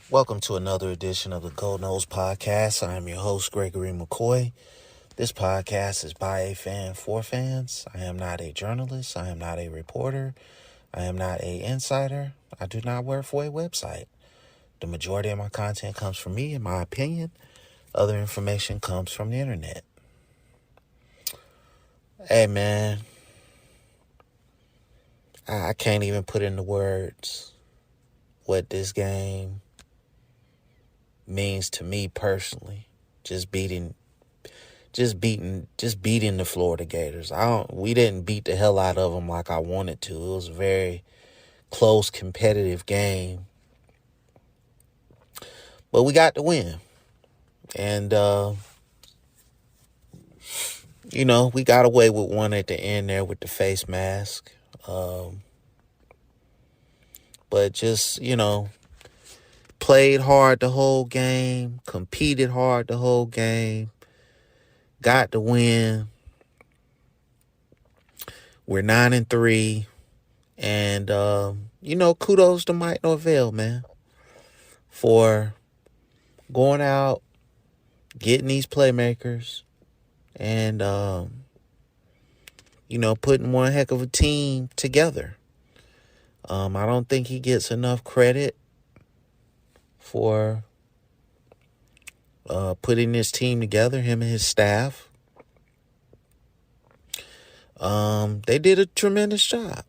Welcome to another edition of the Gold Nose Podcast. I am your host, Gregory McCoy. This podcast is by a fan for fans. I am not a journalist. I am not a reporter. I am not an insider. I do not work for a website. The majority of my content comes from me, in my opinion. Other information comes from the internet. Hey, man. I can't even put into words what this game means to me personally. Just beating the Florida Gators. We didn't beat the hell out of them like I wanted to. It was a very close, competitive game. But we got the win. And, we got away with one at the end there with the face mask. But just, played hard the whole game, competed hard the whole game, got the win. We're 9-3. And, kudos to Mike Norvell, man, for going out, getting these playmakers, and, putting one heck of a team together. I don't think he gets enough credit for putting this team together, him and his staff. They did a tremendous job.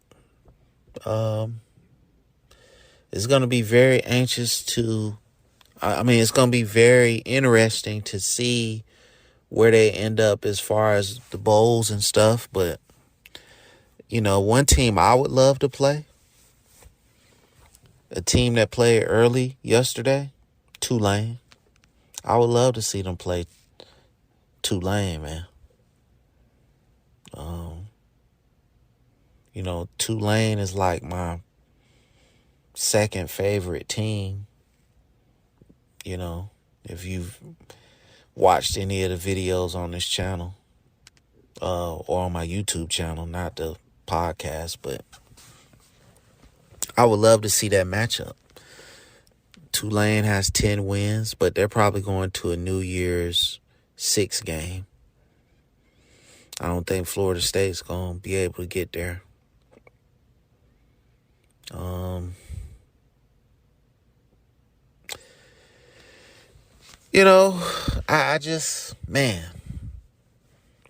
It's going to be very it's going to be very interesting to see where they end up as far as the bowls and stuff. But, one team I would love to play, a team that played early yesterday, Tulane. I would love to see them play Tulane, man. Tulane is like my second favorite team. If you've watched any of the videos on this channel, or on my YouTube channel, not the podcast, but I would love to see that matchup. Tulane has 10 wins, but they're probably going to a New Year's 6 game. I don't think Florida State's going to be able to get there. I just, man,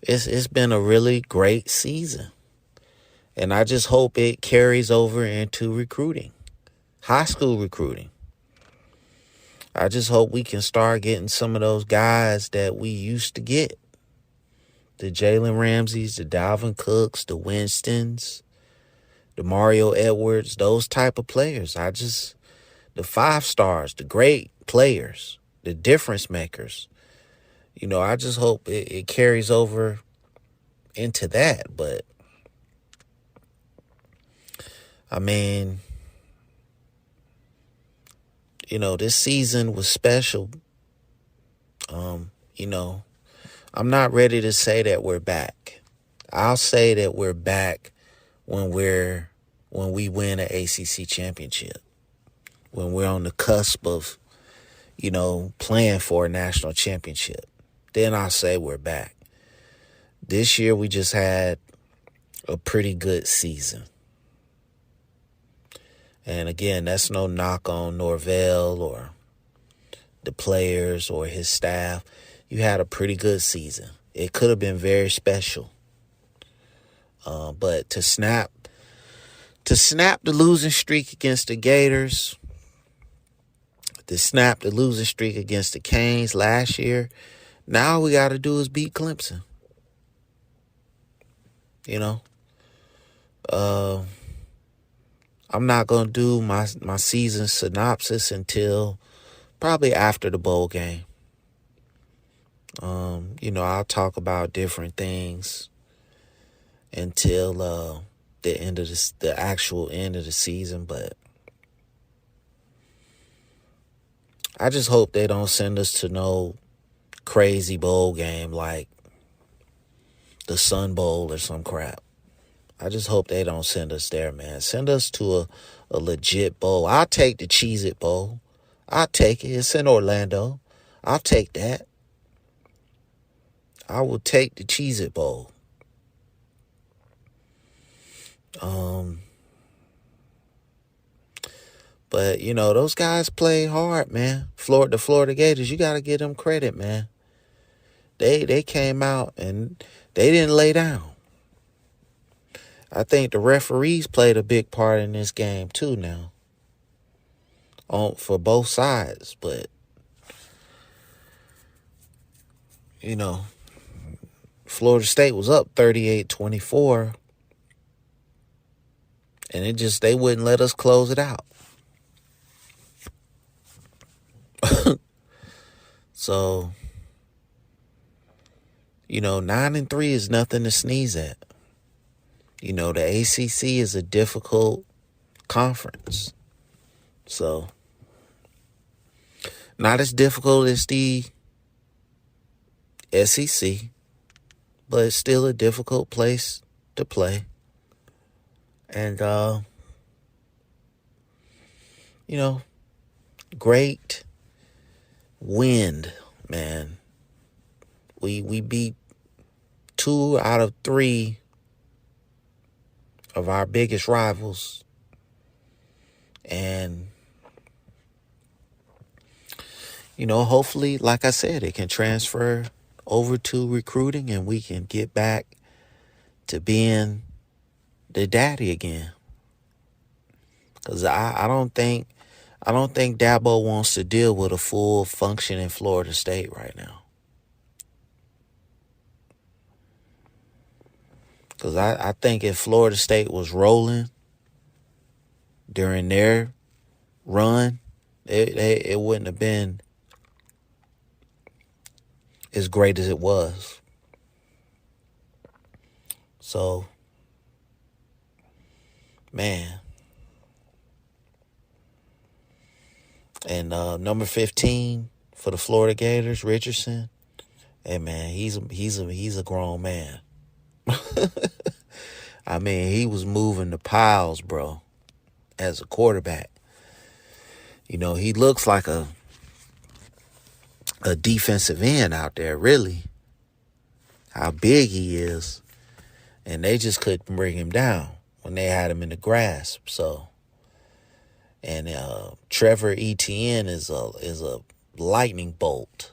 it's been a really great season. And I just hope it carries over into recruiting, high school recruiting. I just hope we can start getting some of those guys that we used to get. The Jalen Ramseys, the Dalvin Cooks, the Winstons, the Mario Edwards, those type of players. The 5 stars, the great players, the difference makers. I just hope it carries over into that. But, this season was special. I'm not ready to say that we're back. I'll say that we're back when we win an ACC championship, when we're on the cusp of, playing for a national championship. Then I'll say we're back. This year we just had a pretty good season. And again, that's no knock on Norvell or the players or his staff. You had a pretty good season. It could have been very special. But to snap the losing streak against the Gators, to snap the losing streak against the Canes last year, now all we got to do is beat Clemson. I'm not going to do my season synopsis until probably after the bowl game. I'll talk about different things until the actual end of the season. But I just hope they don't send us to no crazy bowl game like the Sun Bowl or some crap. I just hope they don't send us there, man. Send us to a legit bowl. I'll take the Cheez-It Bowl. I'll take it. It's in Orlando. I'll take that. I will take the Cheez-It Bowl. But, those guys play hard, man. The Florida Gators, you got to give them credit, man. They came out and they didn't lay down. I think the referees played a big part in this game, too, now. For both sides. But, Florida State was up 38-24. And they wouldn't let us close it out. So, 9-3 is nothing to sneeze at. The ACC is a difficult conference. So, not as difficult as the SEC, but it's still a difficult place to play. And, great wind, man. We beat 2 out of 3 of our biggest rivals. And, hopefully, like I said, it can transfer over to recruiting and we can get back to being the daddy again. Because I don't think Dabo wants to deal with a full functioning Florida State right now. Because I think if Florida State was rolling during their run, it wouldn't have been as great as it was. So, man. And number 15 for the Florida Gators, Richardson. Hey, man, he's a grown man. I mean, he was moving the piles, bro, as a quarterback. He looks like a defensive end out there, really. How big he is. And they just couldn't bring him down when they had him in the grasp. So, and Trevor Etienne is a lightning bolt.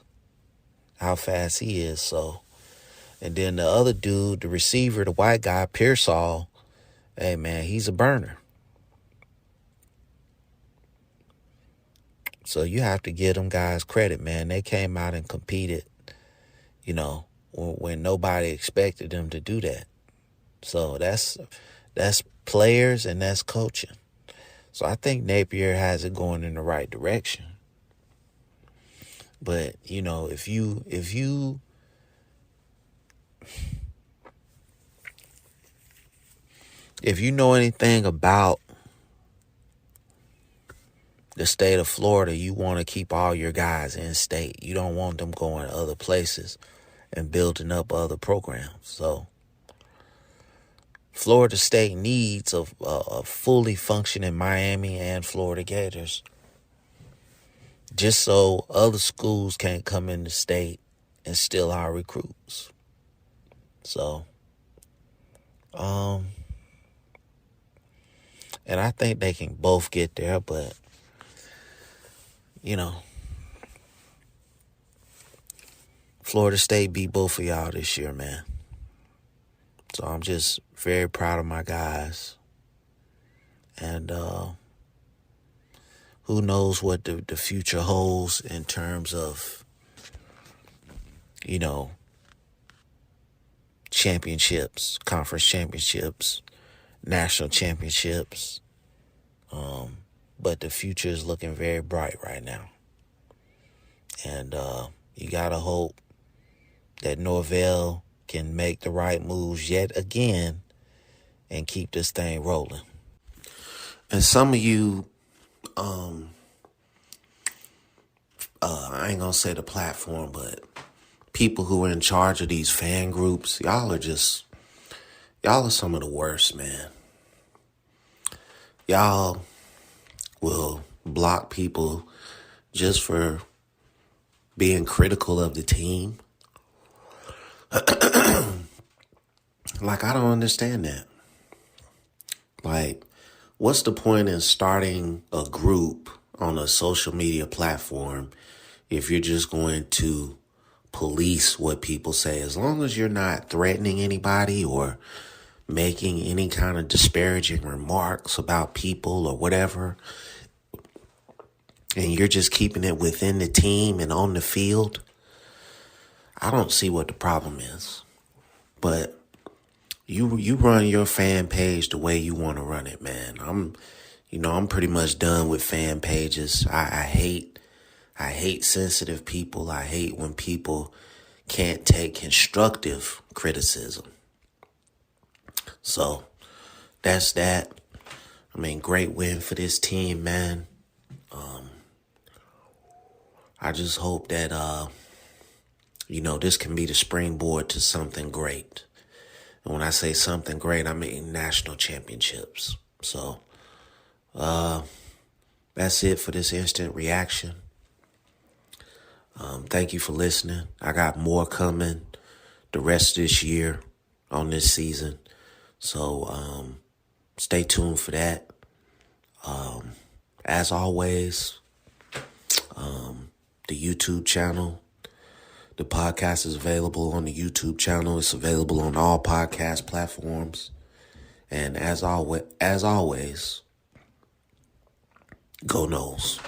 How fast he is. So, and then the other dude, the receiver, the white guy, Pearsall, hey, man, he's a burner. So you have to give them guys credit, man. They came out and competed, when nobody expected them to do that. So that's players and that's coaching. So I think Napier has it going in the right direction. But, if you know anything about the state of Florida, you want to keep all your guys in state. You don't want them going to other places and building up other programs. So Florida State needs a fully functioning Miami and Florida Gators, just so other schools can't come in the state and steal our recruits. So, and I think they can both get there, but, Florida State beat both of y'all this year, man. So I'm just very proud of my guys. And who knows what the future holds in terms of, championships, conference championships, national championships. But the future is looking very bright right now. And you got to hope that Norvell can make the right moves yet again and keep this thing rolling. And some of you, I ain't gonna say the platform, but people who are in charge of these fan groups, y'all are some of the worst, man. Y'all will block people just for being critical of the team. Like, I don't understand that. Like, what's the point in starting a group on a social media platform if you're just going to police what people say? As long as you're not threatening anybody or making any kind of disparaging remarks about people or whatever, and you're just keeping it within the team and on the field, I don't see what the problem is. But you run your fan page the way you want to run it, man. I'm pretty much done with fan pages. I hate sensitive people. I hate when people can't take constructive criticism. So that's that. I mean, great win for this team, man. I just hope that, this can be the springboard to something great. And when I say something great, I mean national championships. So, that's it for this instant reaction. Thank you for listening. I got more coming the rest of this year on this season. So, stay tuned for that. As always, the YouTube channel. The podcast is available on the YouTube channel. It's available on all podcast platforms. And as always, go Noles.